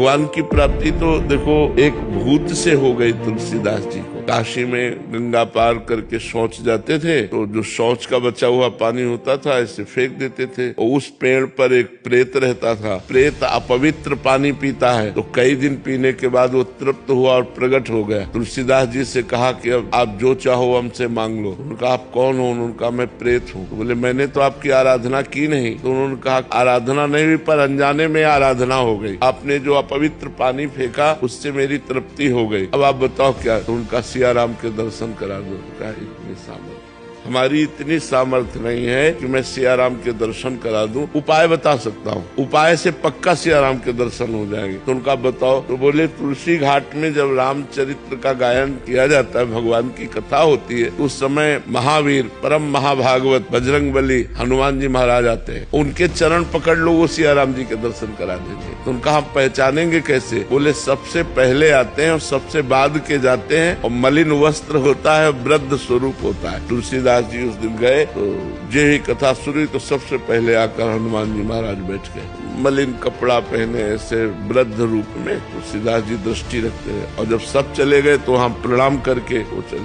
भगवान की प्राप्ति तो देखो एक भूत से हो गई तुलसीदास जी को। काशी में गंगा पार करके शौच जाते थे तो जो शौच का बचा हुआ पानी होता था ऐसे फेंक देते थे और उस पेड़ पर एक प्रेत रहता था। प्रेत अपवित्र पानी पीता है तो कई दिन पीने के बाद वो तृप्त हुआ और प्रकट हो गया। तुलसीदास जी से कहा कि अब आप जो चाहो हमसे मांग लो। उनका आप कौन हो? उनका मैं प्रेत हूँ। तो बोले मैंने तो आपकी आराधना की नहीं। तो उन्होंने कहा आराधना नहीं हुई पर अनजाने में आराधना हो गई। आपने जो अपवित्र पानी फेंका उससे मेरी तृप्ति हो गई। अब आप बताओ क्या? तो उनका सिया राम के दर्शन करा दो। इतनी सामर्थ्य हमारी इतनी सामर्थ्य नहीं है कि मैं सिया राम के दर्शन करा दूं। उपाय बता सकता हूँ, उपाय से पक्का सिया राम के दर्शन हो जाएंगे। तो उनका बताओ। तो बोले तुलसी घाट में जब रामचरित्र का गायन किया जाता है, भगवान की कथा होती है, उस समय महावीर परम महाभागवत बजरंगबली हनुमान जी महाराज आते हैं। उनके चरण पकड़ लो, वो सिया राम जी के दर्शन करा देंगे। तो उनका हम पहचानेंगे कैसे? बोले सबसे पहले आते हैं और सबसे बाद के जाते हैं और मलिन वस्त्र होता है, वृद्ध स्वरूप होता है। तुलसीदास जी उस दिन गए तो जो ही कथा सुनी तो सबसे पहले आकर हनुमान जी महाराज बैठ गए। मलिन कपड़ा पहने ऐसे वृद्ध रूप में तुलसीदास जी दृष्टि रखते हैं। और जब सब चले गए तो हम प्रणाम करके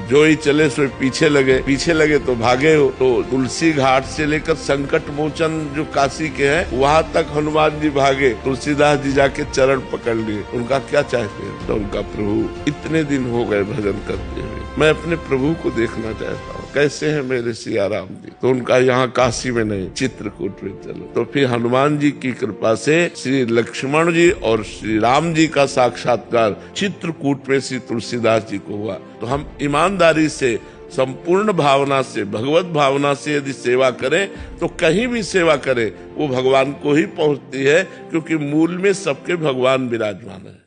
जो ही चले सो पीछे लगे तो भागे हो। तो तुलसी घाट से लेकर संकट मोचन जो काशी के हैं वहाँ तक हनुमान जी भागे। तुलसीदास जी जाके चरण पकड़ लिए। उनका क्या चाहते हैं? तो उनका प्रभु इतने दिन हो गए भजन करते हुए, मैं अपने प्रभु को देखना चाहता हूँ, कैसे है मेरे सिया राम जी। तो उनका यहाँ काशी में नहीं, चित्रकूट में चलो। तो फिर हनुमान जी की कृपा से श्री लक्ष्मण जी और श्री राम जी का साक्षात्कार चित्रकूट में श्री तुलसीदास जी को हुआ। तो हम ईमानदारी से संपूर्ण भावना से भगवत भावना से यदि सेवा करें तो कहीं भी सेवा करें वो भगवान को ही पहुंचती है, क्योंकि मूल में सबके भगवान विराजमान है।